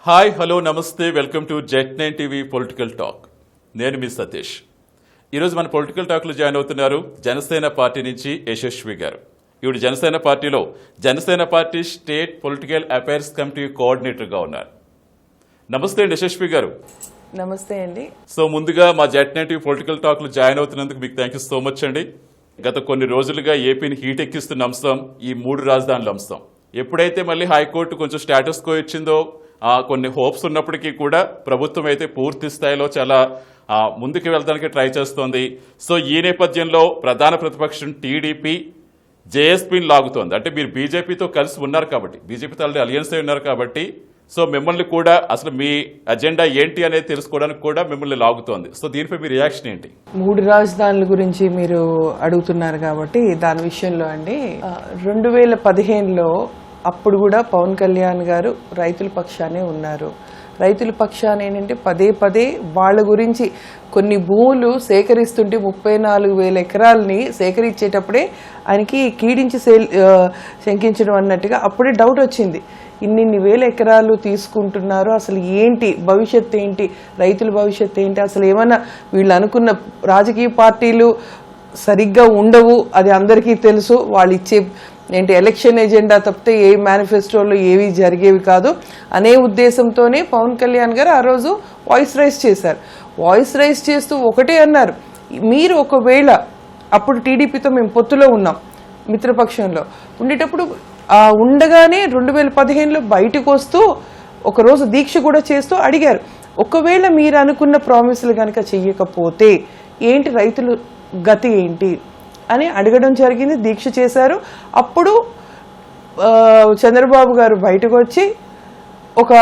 Hi hello నమస్తే welcome to జెట్9 TV political talk. నేను మీ సతీష్. ఈరోజు మన పొలిటికల్ టాక్లో జాయిన్ అవుతున్నారు జనసేన పార్టీ నుంచి యశస్వి గారు. ఈవిడ జనసేన పార్టీలో Janasena party state political affairs committee కోఆర్డినేటర్గా ఉన్నారు. నమస్తే అండి యశస్వి గారు. నమస్తే అండి. సో ముందుగా మా జెట్9 టీవీ పొలిటికల్ టాక్లో జాయిన్ అవుతున్నందుకు మీకు థ్యాంక్ యూ సో మచ్ అండి. గత కొన్ని రోజులుగా ఏపీని హీట్ ఎక్కిస్తున్న అంశం ఈ 3 రాజధానుల అంశం. ఎప్పుడైతే మళ్ళీ హైకోర్టు కొంచెం స్టేటస్ కో ఇచ్చిందో కొన్ని హోప్స్ ఉన్నప్పటికీ కూడా ప్రభుత్వం అయితే పూర్తి స్థాయిలో చాలా ముందుకు వెళ్తానికి ట్రై చేస్తోంది. సో ఈ నేపథ్యంలో ప్రధాన ప్రతిపక్షం టీడీపీ జేఎస్పీని లాగుతోంది. అంటే మీరు బీజేపీతో కలిసి ఉన్నారు కాబట్టి, బీజేపీతో ఆల్రెడీ అలయన్స్ అయి ఉన్నారు కాబట్టి, సో మిమ్మల్ని కూడా అసలు మీ అజెండా ఏంటి అనేది తెలుసుకోవడానికి కూడా మిమ్మల్ని లాగుతోంది. సో దీనిపై మీ రియాక్షన్ ఏంటి? 3 రాజధానుల గురించి మీరు అడుగుతున్నారు కాబట్టి దాని విషయంలో అండి, 2015లో అప్పుడు కూడా పవన్ కళ్యాణ్ గారు రైతుల పక్షానే ఉన్నారు. రైతుల పక్షాన్ని ఏంటంటే పదే పదే వాళ్ళ గురించి కొన్ని భూములు సేకరిస్తుంటే 34,000 ఎకరాలని సేకరించేటప్పుడే ఆయనకి కీడించి శంకించడం అన్నట్టుగా అప్పుడే డౌట్ వచ్చింది. ఇన్ని వేల ఎకరాలు తీసుకుంటున్నారు, అసలు ఏంటి భవిష్యత్తు ఏంటి, రైతుల భవిష్యత్తు ఏంటి, అసలు ఏమన్నా వీళ్ళు అనుకున్న రాజకీయ పార్టీలు సరిగ్గా ఉండవు, అది అందరికీ తెలుసు. వాళ్ళు ఇచ్చే ఏంటి ఎలక్షన్ ఎజెండా తప్పితే ఏ మేనిఫెస్టోలో ఏవి జరిగేవి కాదు అనే ఉద్దేశంతోనే పవన్ కళ్యాణ్ గారు ఆ రోజు వాయిస్ రైజ్ చేశారు. వాయిస్ రైజ్ చేస్తూ ఒకటే అన్నారు, మీరు ఒకవేళ అప్పుడు టీడీపీతో మేము పొత్తులో ఉన్నాం, మిత్రపక్షంలో ఉండేటప్పుడు ఉండగానే 2015లో బయటకు వస్తూ ఒకరోజు దీక్ష కూడా చేస్తూ అడిగారు, ఒకవేళ మీరు అనుకున్న ప్రామిసులు కనుక చెయ్యకపోతే ఏంటి రైతులు గతి ఏంటి అని అడగడం జరిగింది. దీక్ష చేశారు. అప్పుడు చంద్రబాబు గారు బయటకు వచ్చి ఒక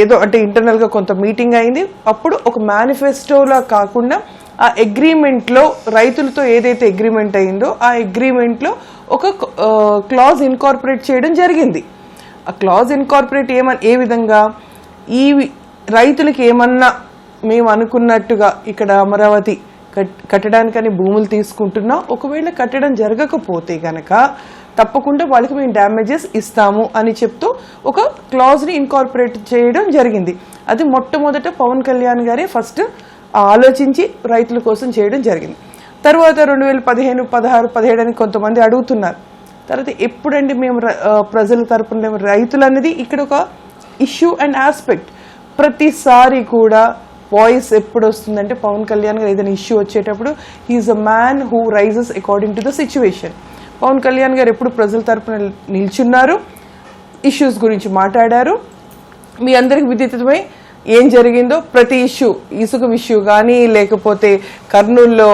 ఏదో అంటే ఇంటర్నల్గా కొంత మీటింగ్ అయింది. అప్పుడు ఒక మేనిఫెస్టోలా కాకుండా ఆ అగ్రిమెంట్లో రైతులతో ఏదైతే అగ్రిమెంట్ అయిందో ఆ అగ్రిమెంట్లో ఒక క్లాజ్ ఇన్కార్పొరేట్ చేయడం జరిగింది. ఆ క్లాజ్ ఇన్కార్పొరేట్ ఏ విధంగా, ఈ రైతులకి ఏమన్నా మేము అనుకున్నట్టుగా ఇక్కడ అమరావతి కట్టడానికని భూములు తీసుకుంటున్నాం, ఒకవేళ కట్టడం జరగకపోతే గనక తప్పకుండా వాళ్ళకి మేము డ్యామేజెస్ ఇస్తాము అని చెప్తూ ఒక క్లాజ్ని ఇన్కార్పొరేట్ చేయడం జరిగింది. అది మొట్టమొదట పవన్ కళ్యాణ్ గారే ఫస్ట్ ఆలోచించి రైతుల కోసం చేయడం జరిగింది. తర్వాత 2015, 16, 17 అని కొంతమంది అడుగుతున్నారు. తర్వాత ఎప్పుడండి మేము ప్రజల తరపున రైతులు అనేది ఇక్కడ ఒక ఇష్యూ అండ్ ఆస్పెక్ట్. ప్రతిసారి కూడా వాయిస్ ఎప్పుడు వస్తుందంటే పవన్ కళ్యాణ్ గారు ఏదైనా ఇష్యూ వచ్చేటప్పుడు he's a man who rises according to the situation. Pawan Kalyan garu ఎప్పుడు ప్రజల తరపున నిల్చున్నారు, ఇష్యూస్ గురించి మాట్లాడారు. మీ అందరికి విదితమై ఏం జరిగిందో ప్రతి ఇష్యూ, ఇసుక విషయం కానీ లేకపోతే కర్నూలులో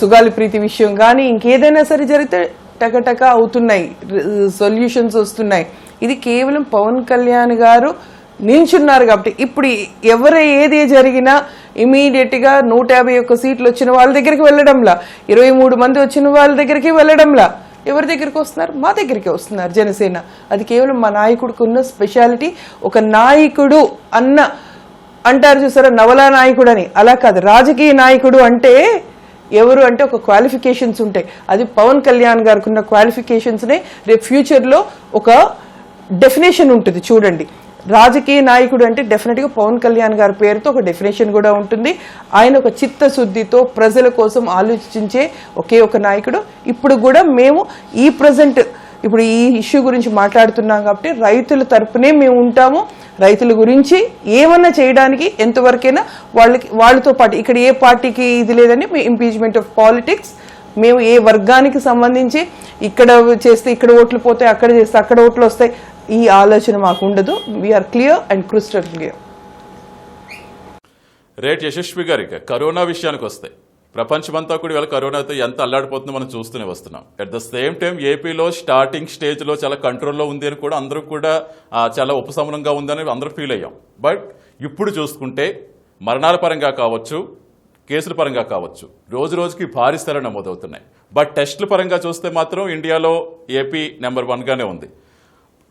సుగాలి ప్రీతి విషయం కానీ ఇంకేదైనా సరే జరిగితే టకటక అవుతున్నాయి, సొల్యూషన్స్ వస్తున్నాయి. ఇది కేవలం పవన్ కళ్యాణ్ గారు నిల్చున్నారు కాబట్టి. ఇప్పుడు ఎవరు ఏది జరిగినా ఇమీడియట్గా 151 సీట్లు వచ్చిన వాళ్ళ దగ్గరికి వెళ్ళడంలా, 23 మంది వచ్చిన వాళ్ళ దగ్గరికి వెళ్ళడంలా ఎవరి దగ్గరికి వస్తున్నారు? మా దగ్గరికి వస్తున్నారు జనసేన. అది కేవలం మా నాయకుడికి ఉన్న స్పెషాలిటీ. ఒక నాయకుడు అంటారు చూసారా, నవలా నాయకుడు అని, అలా కాదు. రాజకీయ నాయకుడు అంటే ఎవరు అంటే ఒక క్వాలిఫికేషన్స్ ఉంటాయి. అది పవన్ కళ్యాణ్ గారికి ఉన్న క్వాలిఫికేషన్స్నే రేపు ఫ్యూచర్లో ఒక డెఫినేషన్ ఉంటుంది. చూడండి, రాజకీయ నాయకుడు అంటే డెఫినెట్గా పవన్ కళ్యాణ్ గారి పేరుతో ఒక డెఫినేషన్ కూడా ఉంటుంది. ఆయన ఒక చిత్తశుద్ధితో ప్రజల కోసం ఆలోచించే ఒకే ఒక నాయకుడు. ఇప్పుడు కూడా మేము ఇప్పుడు ఈ ఇష్యూ గురించి మాట్లాడుతున్నాం కాబట్టి రైతుల తరపునే మేము ఉంటాము. రైతుల గురించి ఏమన్నా చేయడానికి ఎంతవరకైనా వాళ్ళతో పాటు ఇక్కడ ఏ పార్టీకి ఇది లేదని ఇంపీచ్మెంట్ ఆఫ్ పాలిటిక్స్, మేము ఏ వర్గానికి సంబంధించి ఇక్కడ చేస్తే ఇక్కడ ఓట్లు పోతాయి, అక్కడ చేస్తే అక్కడ ఓట్లు వస్తాయి, ఈ ఆలోచన మాకు ఉండదు. We're clear and crystal clear. రేట్ యశస్వి గారి కరోనా విషయానికి వస్తే ప్రపంచమంతా కూడా ఇవాళ కరోనాతో ఎంత అల్లాడిపోతుందో మనం చూస్తూనే వస్తున్నాం. అట్ ద సేమ్ టైం ఏపీలో స్టార్టింగ్ స్టేజ్లో చాలా కంట్రోల్లో ఉంది అని కూడా అందరూ కూడా చాలా ఉపశమనంగా ఉందని అందరూ ఫీల్ అయ్యాం. బట్ ఇప్పుడు చూసుకుంటే మరణాల పరంగా కావచ్చు, కేసుల పరంగా కావచ్చు, రోజు రోజుకి భారీ స్థాయిలో నమోదవుతున్నాయి. బట్ టెస్టుల పరంగా చూస్తే మాత్రం ఇండియాలో ఏపీ నెంబర్ 1గానే ఉంది.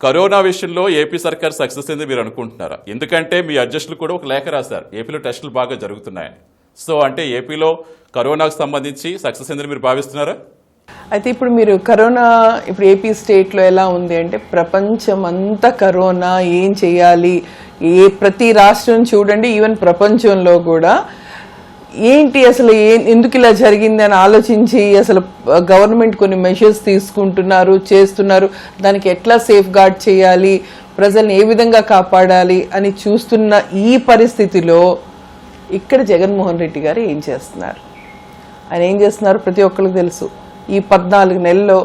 కరోనా విషయంలో ఏపీ సర్కార్ సక్సెస్ అయింది మీరు అనుకుంటున్నారా? ఎందుకంటే మీ అడ్జస్టులు కూడా ఒక లేఖ రాశారు, ఏపీలో టెస్టులు బాగా జరుగుతున్నాయని. సో అంటే ఏపీలో కరోనాకు సంబంధించి సక్సెస్ అయిందని మీరు భావిస్తున్నారా? అయితే ఇప్పుడు మీరు కరోనా ఇప్పుడు ఏపీ స్టేట్లో ఎలా ఉంది అంటే ప్రపంచం అంతా కరోనా ఏం చేయాలి, ప్రతి రాష్ట్రం చూడండి, ఈవెన్ ప్రపంచంలో కూడా ఏంటి అసలు ఎందుకు ఇలా జరిగింది అని ఆలోచించి అసలు గవర్నమెంట్ కొన్ని మెషర్స్ తీసుకుంటున్నారు, చేస్తున్నారు, దానికి ఎట్లా సేఫ్ గార్డ్ చేయాలి, ప్రజల్ని ఏ విధంగా కాపాడాలి అని చూస్తున్న ఈ పరిస్థితిలో ఇక్కడ జగన్మోహన్ రెడ్డి గారు ఏం చేస్తున్నారు? ఆయన ఏం చేస్తున్నారు ప్రతి ఒక్కరికి తెలుసు. ఈ 14 నెలల్లో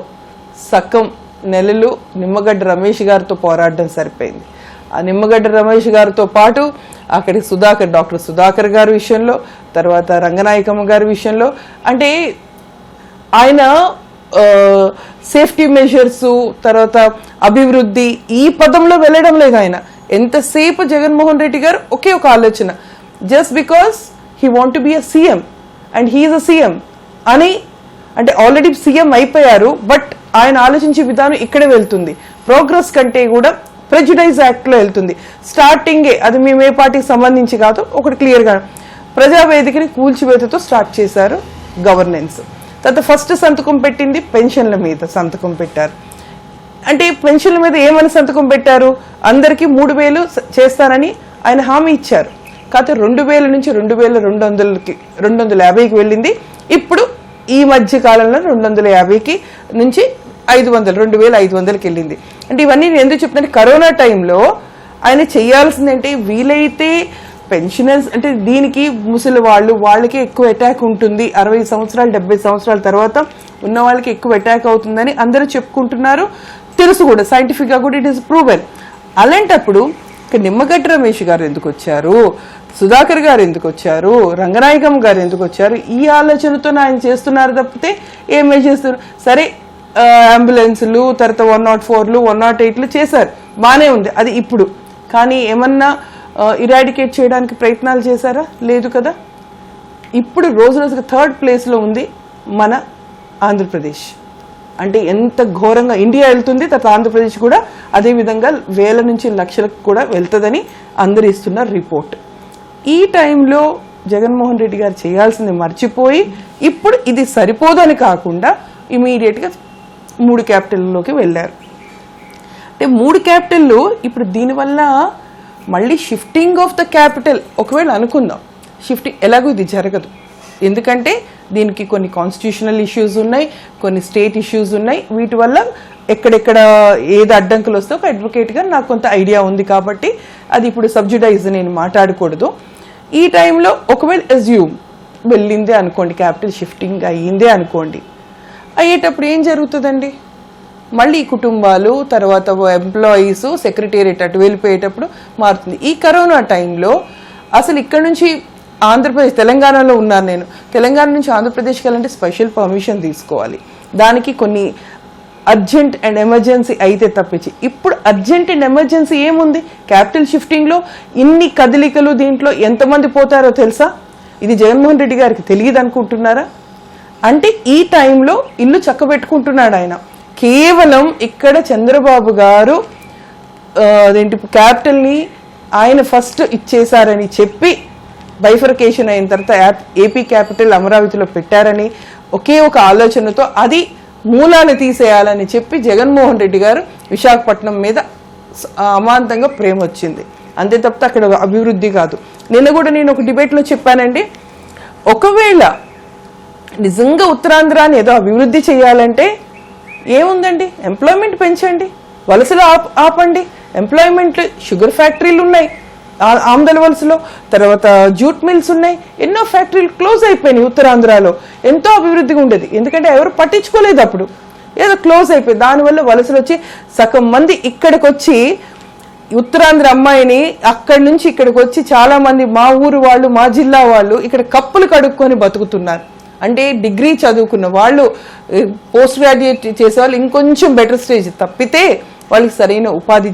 సగం నెలలు నిమ్మగడ్డ రమేష్ గారితో పోరాడడం సరిపోయింది. ఆ నిమ్మగడ్డ రమేష్ గారితో పాటు అక్కడి డాక్టర్ సుధాకర్ గారి విషయంలో, తర్వాత రంగనాయకమ్మ గారి విషయంలో, అంటే ఆయన సేఫ్టీ మెజర్స్, తర్వాత అభివృద్ధి ఈ పదంలో వెళ్ళడం లేదు. ఆయన ఎంతసేపు జగన్మోహన్ రెడ్డి గారు ఒకే ఒక ఆలోచన, just because he want to be a CM and he's a CM అని, అంటే ఆల్రెడీ సీఎం అయిపోయారు, బట్ ఆయన ఆలోచించే విధానం ఇక్కడే వెళ్తుంది. ప్రోగ్రెస్ కంటే కూడా ప్రెజుడైజ్ యాక్ట్లో వెళ్తుంది. స్టార్టింగే అది మేము ఏ పార్టీకి సంబంధించి కాదు, ఒకటి క్లియర్గా ప్రజావేదికని కూల్చివేతతో స్టార్ట్ చేశారు గవర్నెన్స్. తర్వాత ఫస్ట్ సంతకం పెట్టింది పెన్షన్ల మీద సంతకం పెట్టారు. అంటే పెన్షన్ల మీద ఏమని సంతకం పెట్టారు? అందరికీ 3,000 చేస్తానని ఆయన హామీ ఇచ్చారు. కాకపోతే 2,000 నుంచి 2,250కి వెళ్ళింది. ఇప్పుడు ఈ మధ్య కాలంలో 250కి నుంచి 500, 2,500కి వెళ్ళింది. అంటే ఇవన్నీ నేను ఎందుకు చెప్తాను, కరోనా టైంలో ఆయన చేయాల్సిందంటే వీలైతే పెన్షనర్స్, అంటే దీనికి ముసలి వాళ్ళకి ఎక్కువ అటాక్ ఉంటుంది, 60 సంవత్సరాలు 70 సంవత్సరాల తర్వాత ఉన్న వాళ్ళకి ఎక్కువ అటాక్ అవుతుందని అందరూ చెప్పుకుంటున్నారు, తెలుసు కూడా, సైంటిఫిక్గా కూడా ఇట్ ఈస్ ప్రూవెన్. అలాంటప్పుడు ఇక్కడ నిమ్మగడ్డ రమేష్ గారు ఎందుకు వచ్చారు, సుధాకర్ గారు ఎందుకు వచ్చారు, రంగనాయకం గారు ఎందుకు వచ్చారు? ఈ ఆలోచనతో ఆయన చేస్తున్నారు తప్పితే ఏమే చేస్తున్నారు? సరే, అంబులెన్సులు, తర్వాత 104లు 108లు చేశారు, బాగానే ఉంది అది ఇప్పుడు. కానీ ఏమన్నా ఇరాడికేట్ చేయడానికి ప్రయత్నాలు చేశారా? లేదు కదా. ఇప్పుడు రోజు రోజుకి 3rd ప్లేస్లో ఉంది మన ఆంధ్రప్రదేశ్. అంటే ఎంత ఘోరంగా ఇండియా వెళ్తుంది, తర్వాత ఆంధ్రప్రదేశ్ కూడా అదే విధంగా 1000 నుంచి లక్షలకు కూడా వెళ్తుందని అందరు ఇస్తున్న రిపోర్ట్. ఈ టైంలో జగన్మోహన్ రెడ్డి గారు చేయాల్సింది మర్చిపోయి ఇప్పుడు ఇది సరిపోదని కాకుండా ఇమీడియట్గా 3 క్యాపిటల్లోకి వెళ్ళారు. అంటే 3 క్యాపిటల్లు ఇప్పుడు దీనివల్ల మళ్ళీ షిఫ్టింగ్ ఆఫ్ ద క్యాపిటల్ ఒకవేళ అనుకుందాం, షిఫ్టింగ్ ఎలాగో ఇది జరగదు. ఎందుకంటే దీనికి కొన్ని కాన్స్టిట్యూషనల్ ఇష్యూస్ ఉన్నాయి, కొన్ని స్టేట్ ఇష్యూస్ ఉన్నాయి. వీటి వల్ల ఎక్కడెక్కడ ఏది అడ్డంకులు వస్తే ఒక అడ్వకేట్గా నాకు కొంత ఐడియా ఉంది కాబట్టి అది ఇప్పుడు సబ్జుడైజ్ నేను మాట్లాడకూడదు. ఈ టైంలో ఒకవేళ అజ్యూమ్ వెళ్ళిందే అనుకోండి, క్యాపిటల్ షిఫ్టింగ్ అయ్యిందే అనుకోండి, అయ్యేటప్పుడు ఏం జరుగుతుందండి? మళ్ళీ కుటుంబాలు, తర్వాత ఎంప్లాయీస్, సెక్రటేరియట్ అటు వెళ్ళిపోయేటప్పుడు మారుతుంది. ఈ కరోనా టైంలో అసలు ఇక్కడ నుంచి ఆంధ్రప్రదేశ్, తెలంగాణలో ఉన్నాను నేను, తెలంగాణ నుంచి ఆంధ్రప్రదేశ్కి వెళ్ళాలంటే స్పెషల్ పర్మిషన్ తీసుకోవాలి. దానికి కొన్ని అర్జెంట్ అండ్ ఎమర్జెన్సీ అయితే తప్పించి ఇప్పుడు అర్జెంట్ అండ్ ఎమర్జెన్సీ ఏముంది? క్యాపిటల్ షిఫ్టింగ్లో ఇన్ని కదలికలు, దీంట్లో ఎంతమంది పోతారో తెలుసా? ఇది జగన్మోహన్ రెడ్డి గారికి తెలియదు అనుకుంటున్నారా? అంటే ఈ టైంలో ఇల్లు చక్కబెట్టుకుంటున్నాడు ఆయన. కేవలం ఇక్కడ చంద్రబాబు గారు అదేంటి క్యాపిటల్ని ఆయన ఫస్ట్ ఇచ్చేశారని చెప్పి బైఫర్కేషన్ అయిన తర్వాత ఏపీ క్యాపిటల్ అమరావతిలో పెట్టారని ఒకే ఒక ఆలోచనతో అది మూలాన్ని తీసేయాలని చెప్పి జగన్మోహన్ రెడ్డి గారు విశాఖపట్నం మీద అమాంతంగా ప్రేమ వచ్చింది. అంతే తప్పితే అక్కడ అభివృద్ధి కాదు. నిన్న కూడా నేను ఒక డిబేట్లో చెప్పానండి, ఒకవేళ నిజంగా ఉత్తరాంధ్రాన్ని ఏదో అభివృద్ధి చేయాలంటే ఏముందండి, ఎంప్లాయ్మెంట్ పెంచండి, వలసలు ఆపండి. ఎంప్లాయ్మెంట్, షుగర్ ఫ్యాక్టరీలు ఉన్నాయి ఆమ్దల వలసలో, తర్వాత జూట్ మిల్స్ ఉన్నాయి, ఎన్నో ఫ్యాక్టరీలు క్లోజ్ అయిపోయినాయి ఉత్తరాంధ్రలో. ఎంతో అభివృద్ధిగా ఉండేది, ఎందుకంటే ఎవరు పట్టించుకోలేదు, అప్పుడు ఏదో క్లోజ్ అయిపోయింది. దానివల్ల వలసలు వచ్చి సగం మంది ఇక్కడికి వచ్చి, ఉత్తరాంధ్ర అమ్మాయిని అక్కడి నుంచి ఇక్కడికి వచ్చి చాలా మంది మా ఊరు వాళ్ళు, మా జిల్లా వాళ్ళు ఇక్కడ కప్పులు కడుక్కొని బతుకుతున్నారు. అంటే డిగ్రీ చదువుకున్న వాళ్ళు, పోస్ట్ గ్రాడ్యుయేట్ చేసేవాళ్ళు ఇంకొంచెం బెటర్ స్టేజ్ తప్పితే వాళ్ళకి సరైన ఉపాధి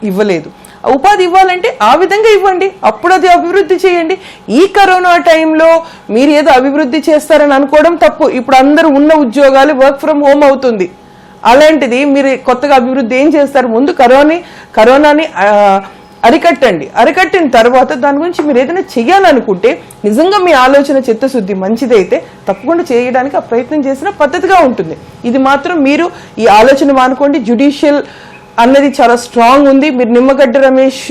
ఇవ్వలేదు. ఉపాధి ఇవ్వాలంటే ఆ విధంగా ఇవ్వండి, అప్పుడు అది అభివృద్ధి చేయండి. ఈ కరోనా టైంలో మీరు ఏదో అభివృద్ధి చేస్తారని అనుకోవడం తప్పు. ఇప్పుడు అందరూ ఉన్న ఉద్యోగాలు వర్క్ ఫ్రమ్ హోమ్ అవుతుంది. అలాంటిది మీరు కొత్తగా అభివృద్ధి ఏం చేస్తారు? ముందు కరోనాని అరికట్టిన తర్వాత దాని గురించి మీరు ఏదైనా చెయ్యాలనుకుంటే, నిజంగా మీ ఆలోచన చిత్తశుద్ధి మంచిదైతే తప్పకుండా చేయడానికి ఆ ప్రయత్నం చేసిన పద్ధతిగా ఉంటుంది. ఇది మాత్రం మీరు ఈ ఆలోచన మానుకోండి. జ్యుడిషియల్ అన్నది చాలా స్ట్రాంగ్ ఉంది. మీరు నిమ్మగడ్డ రమేష్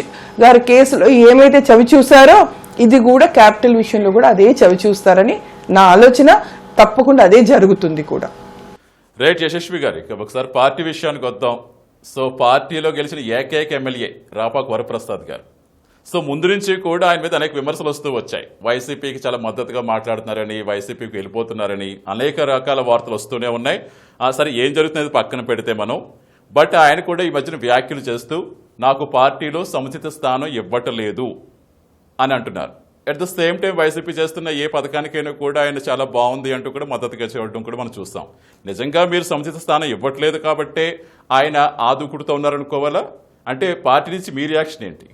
గారి కేసులో ఏమైతే చవి చూసారో ఇది కూడా క్యాపిటల్ విషయంలో కూడా అదే చవి చూస్తారని నా ఆలోచన. తప్పకుండా అదే జరుగుతుంది కూడా. రైట్ యశస్వి గారు, ఇక ఒకసారి పార్టీ విషయానికి వద్దాం. సో పార్టీలో గెలిచిన ఏకైక ఎమ్మెల్యే రాపాక వరప్రసాద్ గారు. సో ముందు నుంచి కూడా ఆయన మీద అనేక విమర్శలు వస్తూ వచ్చాయి. వైసీపీకి చాలా మద్దతుగా మాట్లాడుతున్నారని, వైసీపీకి వెళ్ళిపోతున్నారని అనేక రకాల వార్తలు వస్తూనే ఉన్నాయి. సరే ఏం జరుగుతున్నది పక్కన పెడితే మనం, బట్ ఆయన కూడా ఈ మధ్యన వ్యాఖ్యలు చేస్తూ నాకు పార్టీలో సముచిత స్థానం ఇవ్వటలేదు అని అంటున్నారు. At the same time YCP చేస్తున్న ఏ పథకానికైనా కూడా ఆయన చాలా బాగుంది అంటూ కూడా మద్దతుగా చేయడం కూడా మనం చూస్తాం. నిజంగా మీరు సముచిత స్థానం ఇవ్వట్లేదు కాబట్టే ఆయన ఆదుకుడుతూ ఉన్నారనుకోవాలా? అంటే పార్టీ నుంచి మీ రియాక్షన్ ఏంటి?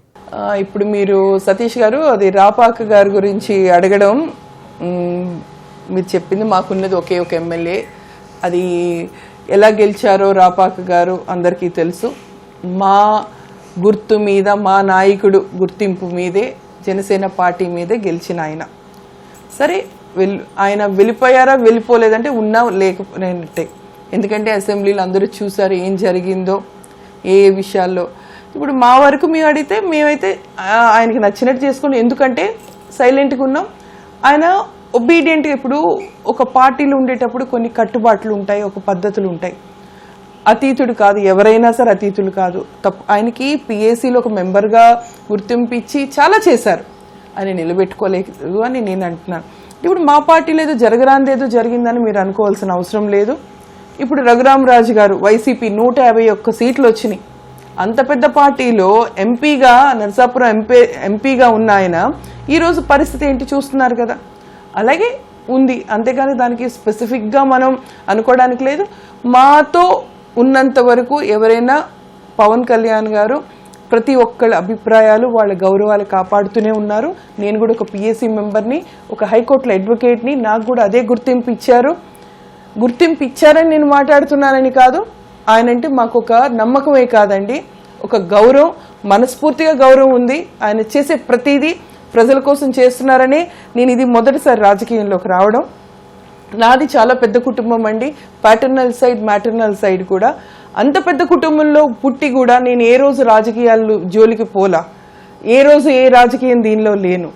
ఇప్పుడు మీరు సతీష్ గారు అది రాపాక గారి గురించి అడగడం, మీరు చెప్పింది మాకున్నది ఒకే ఒక ఎమ్మెల్యే. అది ఎలా గెలిచారో రాపాక గారు అందరికీ తెలుసు. మా గుర్తు మీద, మా నాయకుడు గుర్తింపు మీదే, జనసేన పార్టీ మీదే గెలిచిన ఆయన. సరే ఆయన వెళ్ళిపోయారా, వెళ్ళిపోలేదంటే ఉన్నా లేకపోయినట్టే. ఎందుకంటే అసెంబ్లీలో అందరూ చూసారు ఏం జరిగిందో, ఏ విషయాల్లో. ఇప్పుడు మా వరకు మేము అడిగితే మేమైతే ఆయనకి నచ్చినట్టు చేసుకోండి. ఎందుకంటే సైలెంట్గా ఉన్నాం. ఆయన ఒబీడియంట్గా, ఇప్పుడు ఒక పార్టీలో ఉండేటప్పుడు కొన్ని కట్టుబాట్లు ఉంటాయి, ఒక పద్ధతులు ఉంటాయి. అతీతుడు కాదు, ఎవరైనా సరే అతీతులు కాదు. ఆయనకి పిఏసీలో ఒక మెంబర్గా గుర్తింపు ఇచ్చి చాలా చేశారు. ఆయన నిలబెట్టుకోలేదు అని నేను అంటున్నాను. ఇప్పుడు మా పార్టీలో ఏదో జరగరాందేదో జరిగిందని మీరు అనుకోవాల్సిన అవసరం లేదు. ఇప్పుడు రఘురామరాజు గారు వైసీపీ 151 సీట్లు వచ్చినాయి. అంత పెద్ద పార్టీలో ఎంపీగా, నరసాపురం ఎంపీగా ఉన్న ఆయన ఈరోజు పరిస్థితి ఏంటి చూస్తున్నారు కదా. అలాగే ఉంది, అంతేగాని దానికి స్పెసిఫిక్గా మనం అనుకోవడానికి లేదు. మాతో ఉన్నంత వరకు ఎవరైనా పవన్ కళ్యాణ్ గారు ప్రతి ఒక్కళ్ళ అభిప్రాయాలు, వాళ్ళ గౌరవాలు కాపాడుతూనే ఉన్నారు. నేను కూడా ఒక పిఎస్సి మెంబర్ని, ఒక హైకోర్టులో అడ్వకేట్ని, నాకు కూడా అదే గుర్తింపు ఇచ్చారని నేను మాట్లాడుతున్నానని కాదు. ఆయన అంటే మాకు ఒక నమ్మకమే కాదండి, ఒక గౌరవం, మనస్ఫూర్తిగా గౌరవం ఉంది. ఆయన చేసే ప్రతిదీ ప్రజల కోసం చేస్తున్నారని. నేను ఇది మొదటిసారి రాజకీయంలోకి రావడం. నాది చాలా పెద్ద కుటుంబం అండి, ప్యాటర్నల్ సైడ్, మ్యాటర్నల్ సైడ్ కూడా. అంత పెద్ద కుటుంబంలో పుట్టి కూడా నేను ఏ రోజు రాజకీయాలు జోలికి పోలా, ఏ రోజు ఏ రాజకీయం దీనిలో లేను.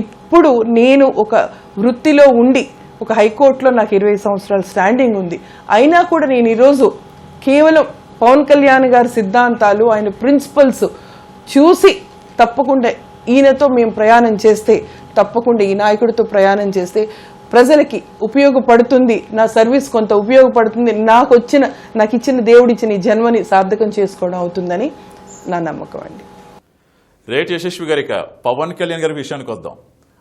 ఇప్పుడు నేను ఒక వృత్తిలో ఉండి, ఒక హైకోర్టులో నాకు 20 సంవత్సరాల స్టాండింగ్ ఉంది. అయినా కూడా నేను ఈరోజు కేవలం పవన్ కళ్యాణ్ గారి సిద్ధాంతాలు, ఆయన ప్రిన్సిపల్స్ చూసి తప్పకుండా ఈయనతో మేము ప్రయాణం చేస్తే, తప్పకుండా ఈ నాయకుడితో ప్రయాణం చేస్తే ప్రజలకి ఉపయోగపడుతుంది, నా సర్వీస్ కొంత ఉపయోగపడుతుంది, నాకు ఇచ్చిన దేవుడిచ్చిన ఈ జన్మని సార్థకం చేసుకోవడం అవుతుందని నా నమ్మకం అండి. రేట్ యశస్వి గారిక పవన్ కళ్యాణ్ గారి విషయానికి వద్దాం.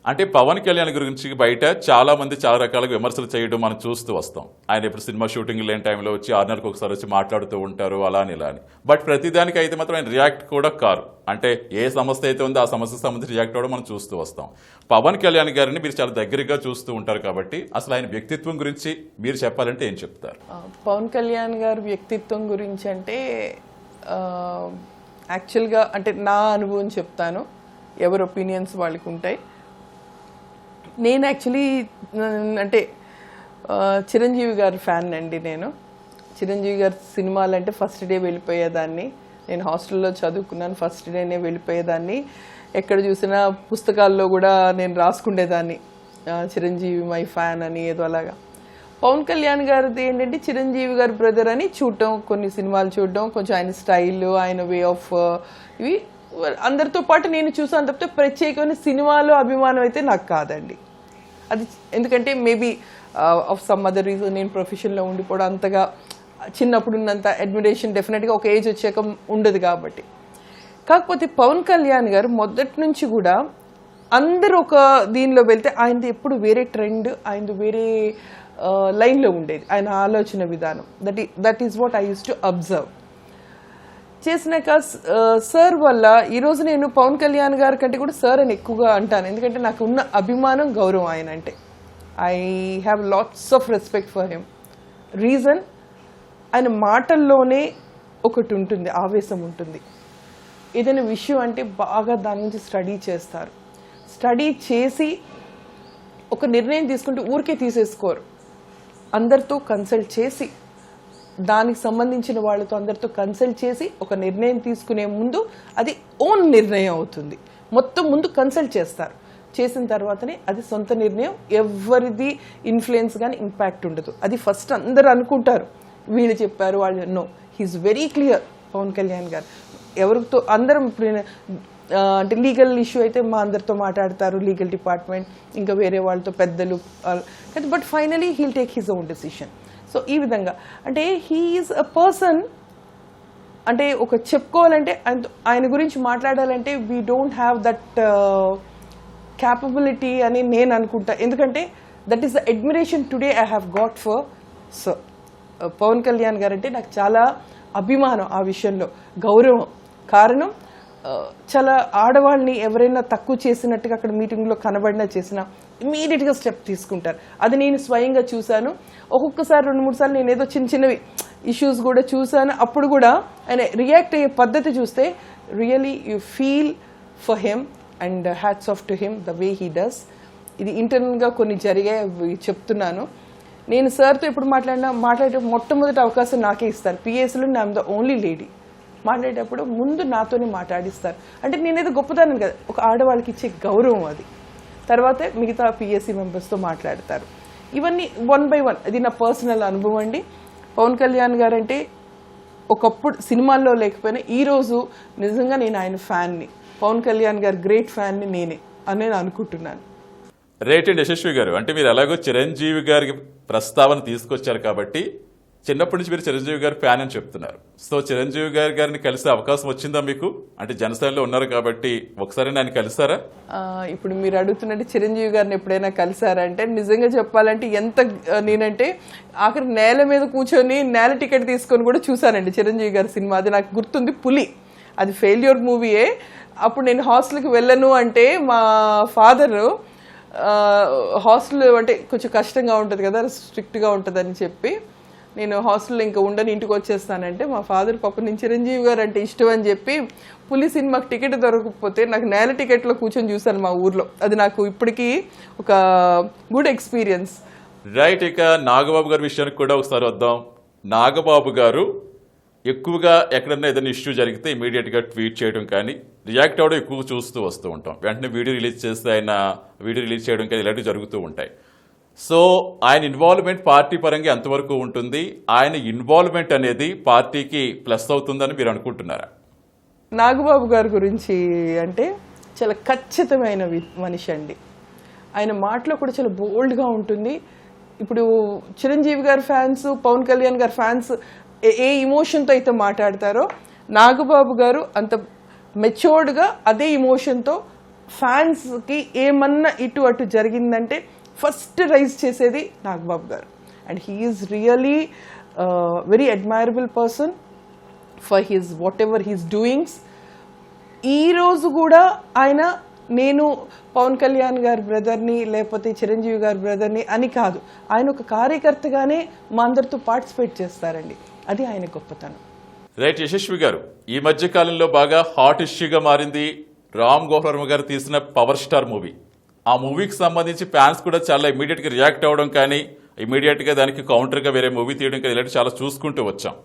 అంటే పవన్ కళ్యాణ్ గురించి బయట చాలా మంది చాలా రకాలుగా విమర్శలు చేయడం మనం చూస్తూ వస్తాం. ఆయన ఇప్పుడు సినిమా షూటింగ్ లేని టైంలో వచ్చి 6 నెలలకు ఒకసారి వచ్చి మాట్లాడుతూ ఉంటారు, అలా అని ఇలా అని. బట్ ప్రతిదానికి అయితే మాత్రం ఆయన రియాక్ట్ కూడా కారు. అంటే ఏ సమస్య అయితే ఉందో ఆ సమస్యకు సంబంధించి రియాక్ట్ అవ్వడం మనం చూస్తూ వస్తాం. పవన్ కళ్యాణ్ గారిని మీరు చాలా దగ్గరగా చూస్తూ ఉంటారు కాబట్టి అసలు ఆయన వ్యక్తిత్వం గురించి మీరు చెప్పాలంటే ఏం చెప్తారు? పవన్ కళ్యాణ్ గారి వ్యక్తిత్వం గురించి అంటే యాక్చువల్గా అంటే నా అనుభవం చెప్తాను, ఎవరి ఒపీనియన్స్ వాళ్ళకి ఉంటాయి. నేను యాక్చువల్లీ అంటే చిరంజీవి గారి ఫ్యాన్ అండి. నేను చిరంజీవి గారి సినిమాలు అంటే ఫస్ట్ డే వెళ్ళిపోయేదాన్ని. నేను హాస్టల్లో చదువుకున్నాను, ఫస్ట్ డేనే వెళ్ళిపోయేదాన్ని. ఎక్కడ చూసినా పుస్తకాల్లో కూడా నేను రాసుకునేదాన్ని, చిరంజీవి మై ఫ్యాన్ అని ఏదో అలాగా. పవన్ కళ్యాణ్ గారిది ఏంటంటే చిరంజీవి గారి బ్రదర్ అని చూడటం, కొన్ని సినిమాలు చూడటం, కొంచెం ఆయన స్టైల్, ఆయన వే ఆఫ్ ఇవి అందరితో పాటు నేను చూసాను తప్పితే ప్రత్యేకమైన సినిమాలో అభిమానం అయితే నాకు కాదండి. అది ఎందుకంటే maybe of some other reason నేను ప్రొఫెషన్లో ఉండిపోవడం అంతగా చిన్నప్పుడు ఉన్నంత అడ్మిరేషన్ డెఫినెట్గా ఒక ఏజ్ వచ్చాక ఉండదు కాబట్టి. కాకపోతే పవన్ కళ్యాణ్ గారు మొదటి నుంచి కూడా అందరూ ఒక దీనిలో వెళ్తే ఆయనది ఎప్పుడు వేరే ట్రెండ్, ఆయనది వేరే లైన్లో ఉండేది ఆయన ఆలోచన విధానం. That is what I use to observe. చేసినాక సార్ వల్ల ఈరోజు నేను పవన్ కళ్యాణ్ గారి కంటే కూడా సార్ అని ఎక్కువగా అంటాను. ఎందుకంటే నాకు ఉన్న అభిమానం, గౌరవం ఆయన అంటే. I have lots of respect for him. Reason ఆయన మాటల్లోనే ఒకటి ఉంటుంది, ఆవేశం ఉంటుంది. ఏదైనా విషయం అంటే బాగా దాని గురించి స్టడీ చేస్తారు. స్టడీ చేసి ఒక నిర్ణయం తీసుకుంటే ఊరికే తీసేసుకోరు. అందరితో కన్సల్ట్ చేసి, దానికి సంబంధించిన వాళ్ళతో అందరితో కన్సల్ట్ చేసి ఒక నిర్ణయం తీసుకునే ముందు అది ఓన్ నిర్ణయం అవుతుంది. మొత్తం ముందు కన్సల్ట్ చేస్తారు. చేసిన తర్వాతనే అది సొంత నిర్ణయం. ఎవరిది ఇన్ఫ్లుయెన్స్ కానీ ఇంపాక్ట్ ఉండదు. అది ఫస్ట్ అందరూ అనుకుంటారు వీళ్ళు చెప్పారు వాళ్ళు. No, he's very clear Pawan Kalyan garu. ఎవరితో అందరం ఇప్పుడు అంటే లీగల్ ఇష్యూ అయితే మా అందరితో మాట్లాడతారు, లీగల్ డిపార్ట్మెంట్, ఇంకా వేరే వాళ్ళతో పెద్దలు. But finally he'll take his own decision. So ఈ విధంగా అంటే హీఈస్ అ పర్సన్. అంటే ఒక చెప్పుకోవాలంటే ఆయన గురించి మాట్లాడాలంటే we don't have that capability అని నేను అనుకుంటా. ఎందుకంటే that is the admiration today I have got for sir Pawan Kalyan garu. అంటే నాకు చాలా అభిమానం ఆ విషయంలో, గౌరవం. కారణం చాలా ఆడవాళ్ళని ఎవరైనా తక్కువ చేసినట్టుగా అక్కడ మీటింగ్లో కనబడినా చేసినా ఇమీడియట్గా స్టెప్ తీసుకుంటారు. అది నేను స్వయంగా చూశాను. ఒక్కొక్కసారి 2-3 సార్లు నేను ఏదో చిన్నవి ఇష్యూస్ కూడా చూశాను. అప్పుడు కూడా ఆయన రియాక్ట్ అయ్యే పద్ధతి చూస్తే really you feel for him and hats off to him the way he does. ఇది ఇంటర్నల్గా కొన్ని జరిగాయి చెప్తున్నాను. నేను సార్తో ఎప్పుడు మాట్లాడే మొట్టమొదటి అవకాశం నాకే ఇస్తారు. పిఎస్లో ఐఎమ్ ద ఓన్లీ లేడీ. మాట్లాడేటప్పుడు ముందు నాతోనే మాట్లాడిస్తారు. అంటే నేనేదో గొప్పదాన్ని కదా, ఒక ఆడవాళ్ళకి ఇచ్చే గౌరవం అది. తర్వాతే మిగతా పిఎస్సి మెంబర్స్తో మాట్లాడతారు. ఇవన్నీ 1 by 1. అది నా పర్సనల్ అనుభవం అండి. పవన్ కళ్యాణ్ గారు అంటే ఒకప్పుడు సినిమాల్లో లేకపోయినా ఈరోజు నిజంగా నేను ఆయన ఫ్యాన్ని, పవన్ కళ్యాణ్ గారు గ్రేట్ ఫ్యాన్ని నేనే అని నేను అనుకుంటున్నాను. రైట్ అండి యశస్వి గారు, అంటే మీరు ఎలాగో చిరంజీవి గారికి ప్రస్తావన తీసుకొచ్చారు కాబట్టి చిన్నప్పటి నుంచి మీరు చిరంజీవి గారి ఫ్యాన్ అని చెప్తున్నారు. సో చిరంజీవి గారిని కలిసే అవకాశం వచ్చిందా మీకు? అంటే జనసేనలో ఉన్నారు కాబట్టి ఒకసారి ఆయన కలిసారా? ఇప్పుడు మీరు అడుగుతున్నట్టు చిరంజీవి గారిని ఎప్పుడైనా కలిసారంటే నిజంగా చెప్పాలంటే ఎంత నేనంటే ఆఖరి నేల మీద కూర్చొని నేల టికెట్ తీసుకొని కూడా చూసానండి చిరంజీవి గారి సినిమా. అది నాకు గుర్తుంది, పులి. అది ఫెయిల్యూర్ మూవీయే. అప్పుడు నేను హాస్టల్కి వెళ్ళను అంటే మా ఫాదరు హాస్టల్ అంటే కొంచెం కష్టంగా ఉంటుంది కదా, స్ట్రిక్ట్గా ఉంటుందని చెప్పి నేను హాస్టల్లో ఇంకా ఉండని ఇంటికి వచ్చేస్తానంటే మా ఫాదర్ పాప నేను చిరంజీవి గారు అంటే ఇష్టం అని చెప్పి పులి సినిమాకి టికెట్ దొరకకపోతే నాకు నేల టికెట్లో కూర్చొని చూశాను మా ఊర్లో. అది నాకు ఇప్పటికీ ఒక గుడ్ ఎక్స్పీరియన్స్. రైట్, ఇక నాగబాబు గారి విషయానికి కూడా ఒకసారి వద్దాం. నాగబాబు గారు ఎక్కువగా ఎక్కడన్నా ఏదైనా ఇష్యూ జరిగితే ఇమీడియట్గా ట్వీట్ చేయడం కానీ రియాక్ట్ అవ్వడం ఎక్కువ చూస్తూ వస్తూ ఉంటాం. వెంటనే వీడియో రిలీజ్ చేస్తే ఆయన వీడియో రిలీజ్ చేయడం కానీ ఇలాంటివి జరుగుతూ ఉంటాయి. సో ఆయన ఇన్వాల్వ్మెంట్ పార్టీ పరంగా ఎంతవరకు ఉంటుంది? ఆయన ఇన్వాల్వ్మెంట్ అనేది పార్టీకి ప్లస్ అవుతుందని మీరు అనుకుంటున్నారా? నాగబాబు గారి గురించి అంటే చాలా ఖచ్చితమైన మనిషి అండి. ఆయన మాటలో కూడా చాలా బోల్డ్గా ఉంటుంది. ఇప్పుడు చిరంజీవి గారి ఫ్యాన్స్, పవన్ కళ్యాణ్ గారి ఫ్యాన్స్ ఏ ఇమోషన్తో అయితే మాట్లాడతారో నాగబాబు గారు అంత మెచ్యూర్డ్గా అదే ఇమోషన్తో ఫ్యాన్స్కి ఏమన్నా ఇటు అటు జరిగిందంటే ఫస్ట్ రైజ్ చేసేది నాగబాబు గారు. And he is really very admirable person for his what ever he's doings. ఈరోజు కూడా ఆయన నేను పవన్ కళ్యాణ్ గారి బ్రదర్ని లేకపోతే చిరంజీవి గారి బ్రదర్ని అని కాదు, ఆయన ఒక కార్యకర్తగానే మా అందరితో పార్టిసిపేట్ చేస్తారండి. అది ఆయన గొప్పతనం. రైట్ యశస్వి గారు, ఈ మధ్య కాలంలో బాగా హాట్ ఇష్యూగా మారింది రామ్ గోపాల్ వర్మ గారు తీసిన పవర్ స్టార్ మూవీ. ఆ మూవీకి సంబంధించి ఫ్యాన్స్ కూడా చాలా ఇమీడియట్గా రియాక్ట్ అవ్వడం కానీ ఇమీడియట్గా దానికి కౌంటర్గా వేరే మూవీ తీయడం కానీ ఇలాంటి చాలా చూసుకుంటూ వచ్చాం.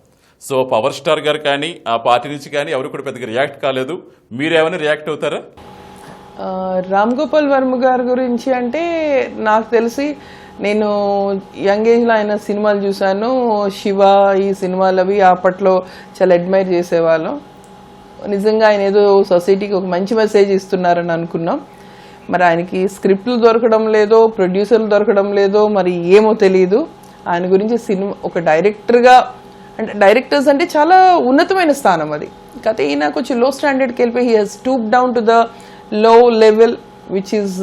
సో పవర్ స్టార్ గారు కానీ ఆ పార్టీ నుంచి కానీ ఎవరు కూడా పెద్దగా రియాక్ట్ కాలేదు. మీరేమైనా రియాక్ట్ అవుతారా? రామ్ గోపాల్ వర్మ గారి గురించి అంటే నాకు తెలిసి నేను యంగ్ ఏజ్లో ఆయన సినిమాలు చూశాను. శివ, ఈ సినిమాలు అవి అప్పట్లో చాలా అడ్మైర్ చేసేవాళ్ళం. నిజంగా ఆయన ఏదో సొసైటీకి ఒక మంచి మెసేజ్ ఇస్తున్నారని అనుకున్నాం. మరి ఆయనకి స్క్రిప్ట్లు దొరకడం లేదో, ప్రొడ్యూసర్లు దొరకడం లేదో, మరి ఏమో తెలియదు. ఆయన గురించి సినిమా ఒక డైరెక్టర్గా అంటే డైరెక్టర్స్ అంటే చాలా ఉన్నతమైన స్థానం అది. కాకపోతే ఈయన కొంచెం లో స్టాండర్డ్కి వెళ్ళిపోయి he he's stoop down to the low level which is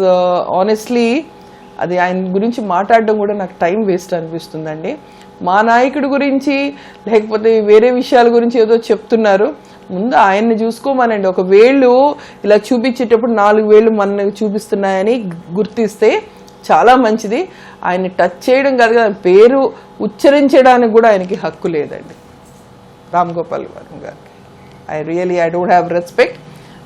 honestly అది ఆయన గురించి మాట్లాడడం కూడా నాకు టైం వేస్ట్ అనిపిస్తుందండి. మా నాయకుడి గురించి లేకపోతే వేరే విషయాల గురించి ఏదో చెప్తున్నారు. ముందు ఆయన్ని చూసుకోమనండి. ఒక వేళ్ళు ఇలా చూపించేటప్పుడు 4 వేళ్ళు మనకు చూపిస్తున్నాయని గుర్తిస్తే చాలా మంచిది. ఆయన్ని టచ్ చేయడం కాదు కదా, పేరు ఉచ్చరించడానికి కూడా ఆయనకి హక్కు లేదండి రామ్ గోపాల్ వర్మ గారికి. I don't have respect.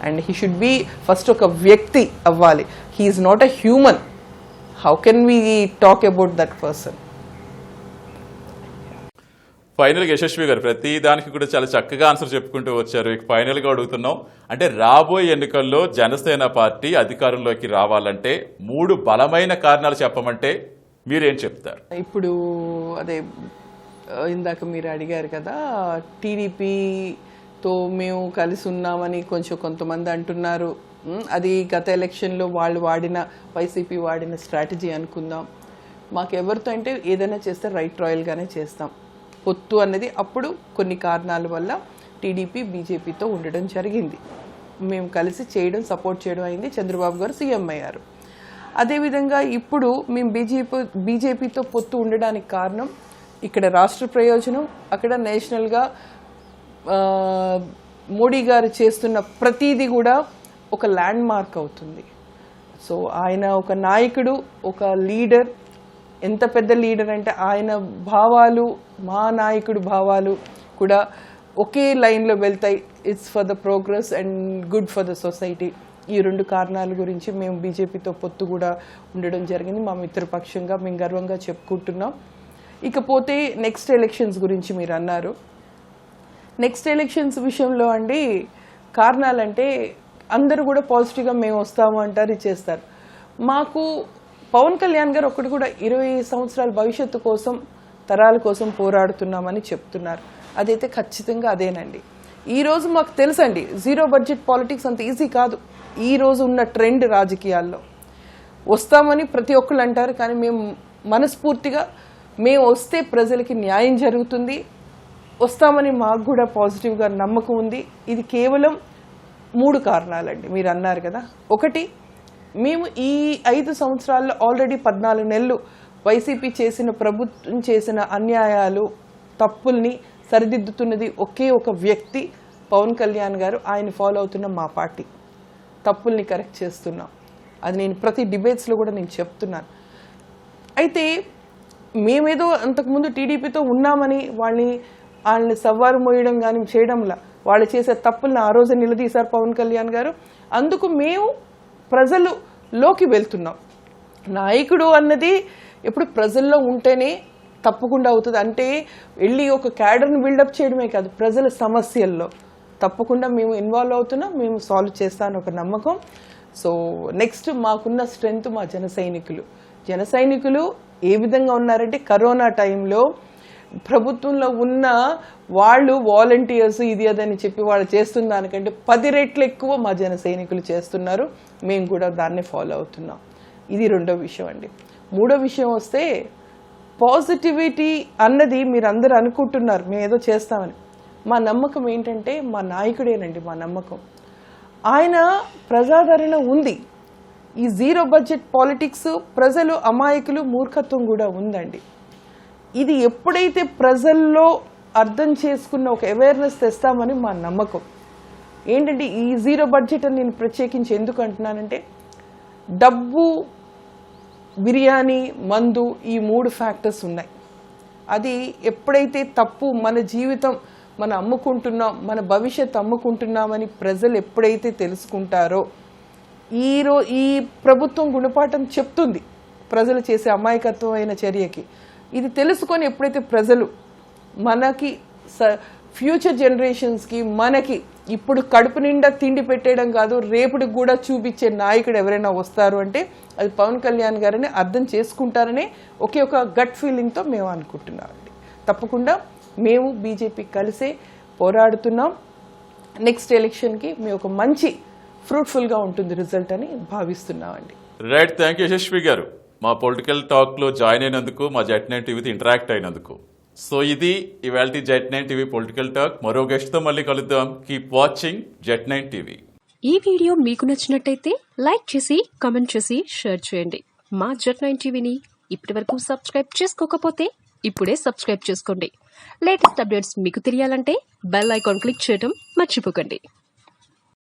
And he should be first ఒక వ్యక్తి అవ్వాలి. He's not a human. How can we talk about that person? ఫైనల్గా యశస్వి గారు ప్రతి దానికి కూడా చాలా చక్కగా ఆన్సర్ చెప్పుకుంటూ వచ్చారు. ఇక ఫైనల్గా అడుగుతున్నాం, అంటే రాబోయే ఎన్నికల్లో జనసేన పార్టీ అధికారంలోకి రావాలంటే 3 బలమైన కారణాలు చెప్పమంటే మీరేం చెప్తారు? ఇప్పుడు అదే ఇందాక మీరు అడిగారు కదా, టీడీపీతో మేము కలిసి ఉన్నామని కొంతమంది అంటున్నారు. అది గత ఎలక్షన్లో వైసీపీ వాడిన స్ట్రాటజీ అనుకుందాం. మాకెవరితో అంటే ఏదైనా చేస్తే రైట్ రాయల్గానే చేస్తాం. పొత్తు అన్నది అప్పుడు కొన్ని కారణాల వల్ల టీడీపీ బీజేపీతో ఉండడం జరిగింది. మేము కలిసి సపోర్ట్ చేయడం అయింది. చంద్రబాబు గారు సీఎం అయ్యారు. అదేవిధంగా ఇప్పుడు మేము బీజేపీతో పొత్తు ఉండడానికి కారణం ఇక్కడ రాష్ట్ర ప్రయోజనం, అక్కడ నేషనల్గా మోడీ గారు చేస్తున్న ప్రతిదీ కూడా ఒక ల్యాండ్ మార్క్ అవుతుంది. సో ఆయన ఒక నాయకుడు, ఒక లీడర్. ఎంత పెద్ద లీడర్ అంటే ఆయన భావాలు, మా నాయకుడు భావాలు కూడా ఒకే లైన్లో వెళ్తాయి. It's for the progress and good for the society. ఈ 2 కారణాల గురించి మేము బీజేపీతో పొత్తు కూడా ఉండడం జరిగింది. మా మిత్రపక్షంగా మేము గర్వంగా చెప్పుకుంటున్నాం. ఇకపోతే నెక్స్ట్ ఎలక్షన్స్ గురించి మీరు అన్నారు. నెక్స్ట్ ఎలక్షన్స్ విషయంలో అండి, కారణాలంటే అందరూ కూడా పాజిటివ్గా మేము వస్తాము అంటారు, ఇచ్చేస్తారు. మాకు పవన్ కళ్యాణ్ గారు ఒకటి కూడా 20 సంవత్సరాల భవిష్యత్తు కోసం, తరాల కోసం పోరాడుతున్నామని చెప్తున్నారు. అదైతే ఖచ్చితంగా అదేనండి. ఈరోజు మాకు తెలుసండి, 0 బడ్జెట్ పాలిటిక్స్ అంత ఈజీ కాదు. ఈరోజు ఉన్న ట్రెండ్ రాజకీయాల్లో వస్తామని ప్రతి ఒక్కళ్ళు అంటారు, కానీ మేము మనస్ఫూర్తిగా మేము వస్తే ప్రజలకి న్యాయం జరుగుతుంది, వస్తామని మాకు కూడా పాజిటివ్గా నమ్మకం ఉంది. ఇది కేవలం 3 కారణాలండి. మీరు అన్నారు కదా, ఒకటి, మేము ఈ 5 సంవత్సరాల్లో ఆల్రెడీ 14 నెలలు వైసీపీ ప్రభుత్వం చేసిన అన్యాయాలు, తప్పుల్ని సరిదిద్దుతున్నది ఒకే ఒక వ్యక్తి, పవన్ కళ్యాణ్ గారు. ఆయన ఫాలో అవుతున్న మా పార్టీ తప్పుల్ని కరెక్ట్ చేస్తున్నాం. అది నేను ప్రతి డిబేట్స్లో కూడా నేను చెప్తున్నాను. అయితే మేమేదో అంతకుముందు టీడీపీతో ఉన్నామని వాళ్ళని సవ్వారు మోయడం కానీ చేయడంలా, వాళ్ళు చేసే తప్పుల్ని ఆ రోజు నిలదీశారు పవన్ కళ్యాణ్ గారు. అందుకు మేము ప్రజల్లోకి వెళ్తున్నాం. నాయకుడు అన్నది ఎప్పుడు ప్రజల్లో ఉంటేనే తప్పకుండా అవుతుంది. అంటే వెళ్ళి ఒక క్యాడర్ని బిల్డప్ చేయడమే కాదు, ప్రజల సమస్యల్లో తప్పకుండా మేము ఇన్వాల్వ్ అవుతున్నాం, మేము సాల్వ్ చేస్తాను ఒక నమ్మకం. సో నెక్స్ట్ మాకున్న స్ట్రెంగ్త్ మా జన సైనికులు ఏ విధంగా ఉన్నారంటే, కరోనా టైంలో ప్రభుత్వంలో ఉన్న వాళ్ళు వాలంటీర్స్ ఇది అదని చెప్పి వాళ్ళు చేస్తున్న దానికంటే 10 రెట్లు ఎక్కువ మా జన సైనికులు చేస్తున్నారు. మేము కూడా దాన్నే ఫాలో అవుతున్నాం. ఇది 2వ విషయం అండి. 3వ విషయం వస్తే, పాజిటివిటీ అన్నది మీరు అందరూ అనుకుంటున్నారు మేము ఏదో చేస్తామని. మా నమ్మకం ఏంటంటే, మా నాయకుడేనండి మా నమ్మకం. ఆయన ప్రజాదరణ ఉంది. ఈ 0 బడ్జెట్ పాలిటిక్స్, ప్రజలు అమాయకులు, మూర్ఖత్వం కూడా ఉందండి. ఇది ఎప్పుడైతే ప్రజల్లో అర్థం చేసుకున్న ఒక అవేర్నెస్ తెస్తామని మా నమ్మకం. ఏంటంటే ఈ 0 బడ్జెట్ అని నేను ప్రత్యేకించి ఎందుకు అంటున్నానంటే, డబ్బు, బిర్యానీ, మందు, ఈ 3 ఫ్యాక్టర్స్ ఉన్నాయి. అది ఎప్పుడైతే తప్పు, మన జీవితం మనం అమ్ముకుంటున్నాం, మన భవిష్యత్తు అమ్ముకుంటున్నామని ప్రజలు ఎప్పుడైతే తెలుసుకుంటారో, ఈ ప్రభుత్వం గుణపాఠం చెప్తుంది ప్రజలు చేసే అమాయకత్వమైన చర్యకి. ఇది తెలుసుకొని ఎప్పుడైతే ప్రజలు మనకి ఫ్యూచర్ జనరేషన్స్కి, మనకి ఇప్పుడు కడుపు నిండా తిండి పెట్టేయడం కాదు, రేపుడికి కూడా చూపించే నాయకుడు ఎవరైనా వస్తారు అంటే అది పవన్ కళ్యాణ్ గారని అర్థం చేసుకుంటారనే ఒకే ఒక గట్ ఫీలింగ్తో మేము అనుకుంటున్నామండి. తప్పకుండా మేము బీజేపీ కలిసే పోరాడుతున్నాం. నెక్స్ట్ ఎలక్షన్కి మేము ఒక మంచి ఫ్రూట్ఫుల్గా ఉంటుంది రిజల్ట్ అని భావిస్తున్నామండి. రైట్, థ్యాంక్ యూ యశస్వి గారు, మా పొలిటికల్ టాక్లో జాయిన్ అయినందుకు, మా జెట్9 టీవీతో ఇంటరాక్ట్ అయినందుకు. సో ఇది ఇవాళ జెట్9 టీవీ పొలిటికల్ టాక్. మరో గెస్ట్తో మళ్ళీ కలుద్దాం. కీప్ వాచింగ్ జెట్9 టీవీ. ఈ వీడియో మీకు నచ్చినట్టయితే లైక్ చేసి, కామెంట్ చేసి, షేర్ చేయండి. మా జెట్9 టీవీని ఇప్పటివరకు సబ్స్క్రైబ్ చేసుకోకపోతే ఇప్పుడే సబ్స్క్రైబ్ చేసుకోండి. లేటెస్ట్ అప్డేట్స్ మీకు తెలియాలంటే బెల్ ఐకాన్ క్లిక్ చేయడం మర్చిపోకండి.